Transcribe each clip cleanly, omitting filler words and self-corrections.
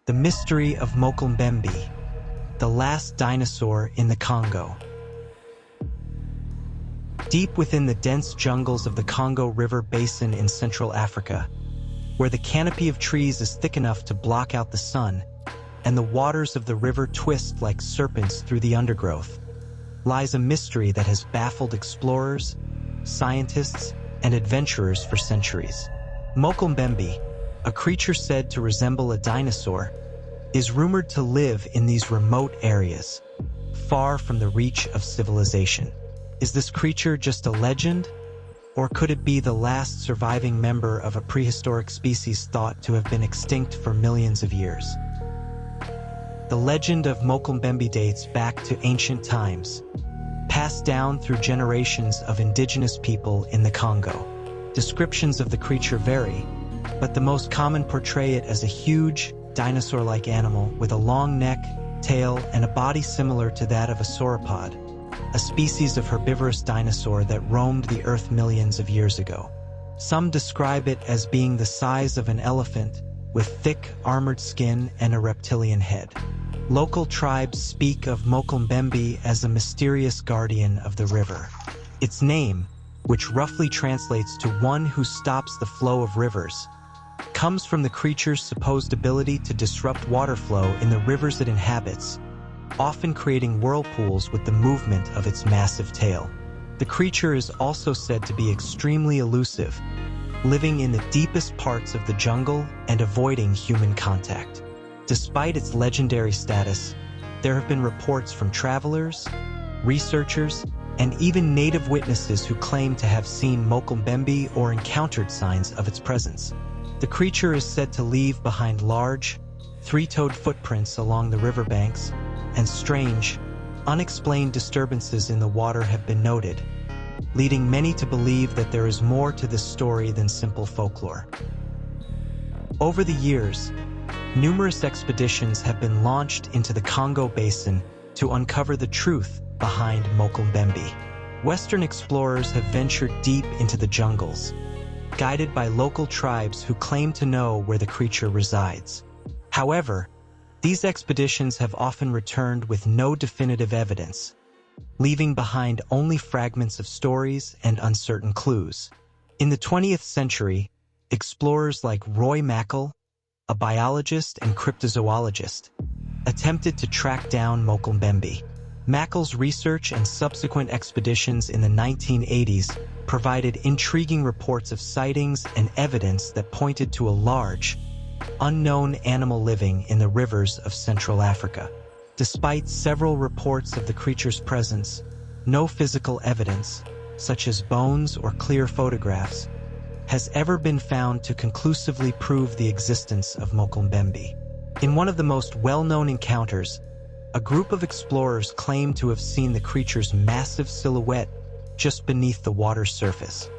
The mystery of Mokele-Mbembe, the last dinosaur in the Congo. Deep within the dense jungles of the Congo River Basin in Central Africa, where the canopy of trees is thick enough to block out the sun, and the waters of the river twist like serpents through the undergrowth, lies a mystery that has baffled explorers, scientists, and adventurers for centuries. Mokele-Mbembe, a creature said to resemble a dinosaur, is rumored to live in these remote areas, far from the reach of civilization. Is this creature just a legend, or could it be the last surviving member of a prehistoric species thought to have been extinct for millions of years? The legend of Mokele-Mbembe dates back to ancient times, passed down through generations of indigenous people in the Congo. Descriptions of the creature vary, but the most common portray it as a huge, dinosaur-like animal with a long neck, tail, and a body similar to that of a sauropod, a species of herbivorous dinosaur that roamed the Earth millions of years ago. Some describe it as being the size of an elephant, with thick, armored skin and a reptilian head. Local tribes speak of Mokele-Mbembe as a mysterious guardian of the river. Its name, which roughly translates to one who stops the flow of rivers, comes from the creature's supposed ability to disrupt water flow in the rivers it inhabits, often creating whirlpools with the movement of its massive tail. The creature is also said to be extremely elusive, living in the deepest parts of the jungle and avoiding human contact. Despite its legendary status, there have been reports from travelers, researchers, and even native witnesses who claim to have seen Mokele-Mbembe or encountered signs of its presence. The creature is said to leave behind large, three-toed footprints along the riverbanks, and strange, unexplained disturbances in the water have been noted, leading many to believe that there is more to this story than simple folklore. Over the years, numerous expeditions have been launched into the Congo Basin to uncover the truth behind Mokele-Mbembe. Western explorers have ventured deep into the jungles, guided by local tribes who claim to know where the creature resides. However, these expeditions have often returned with no definitive evidence, leaving behind only fragments of stories and uncertain clues. In the 20th century, explorers like Roy Mackal, a biologist and cryptozoologist, attempted to track down Mokele-Mbembe. Mackal's research and subsequent expeditions in the 1980s provided intriguing reports of sightings and evidence that pointed to a large, unknown animal living in the rivers of Central Africa. Despite several reports of the creature's presence, no physical evidence, such as bones or clear photographs, has ever been found to conclusively prove the existence of Mokele-Mbembe. In one of the most well-known encounters, a group of explorers claimed to have seen the creature's massive silhouette just beneath the water's surface.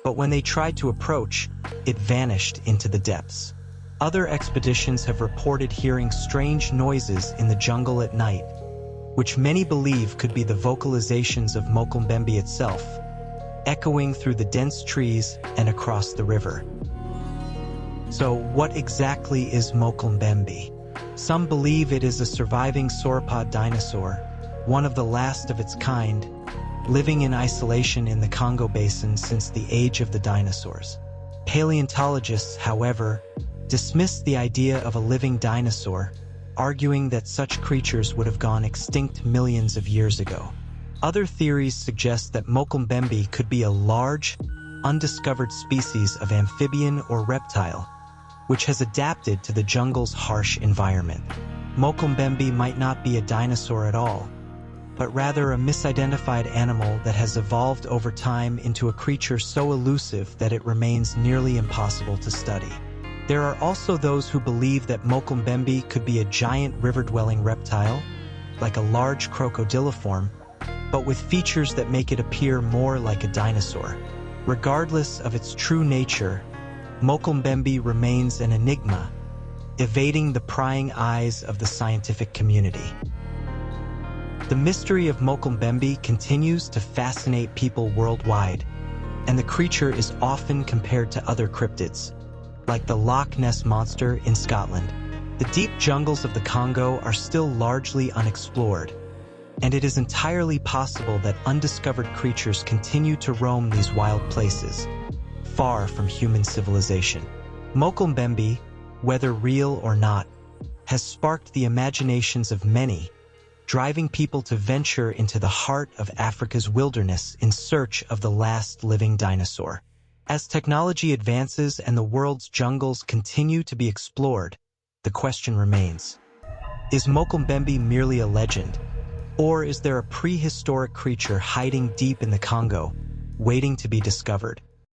But when they tried to approach, it vanished into the depths. Other expeditions have reported hearing strange noises in the jungle at night, which many believe could be the vocalizations of Mokele-Mbembe itself, echoing through the dense trees and across the river. So, what exactly is Mokele-Mbembe? Some believe it is a surviving sauropod dinosaur, one of the last of its kind, living in isolation in the Congo Basin since the age of the dinosaurs. Paleontologists, however, dismiss the idea of a living dinosaur, arguing that such creatures would have gone extinct millions of years ago. Other theories suggest that Mokele-Mbembe could be a large, undiscovered species of amphibian or reptile, which has adapted to the jungle's harsh environment. Mokele-Mbembe might not be a dinosaur at all, but rather a misidentified animal that has evolved over time into a creature so elusive that it remains nearly impossible to study. There are also those who believe that Mokele-Mbembe could be a giant river-dwelling reptile, like a large crocodiliform, but with features that make it appear more like a dinosaur. Regardless of its true nature, Mokele-Mbembe remains an enigma, evading the prying eyes of the scientific community. The mystery of Mokele-Mbembe continues to fascinate people worldwide, and the creature is often compared to other cryptids, like the Loch Ness Monster in Scotland, The deep jungles of the Congo are still largely unexplored, and it is entirely possible that undiscovered creatures continue to roam these wild places, far from human civilization. Mokele-Mbembe, whether real or not, has sparked the imaginations of many, driving people to venture into the heart of Africa's wilderness in search of the last living dinosaur. As technology advances and the world's jungles continue to be explored, the question remains: is Mokele-Mbembe merely a legend, or is there a prehistoric creature hiding deep in the Congo, waiting to be discovered?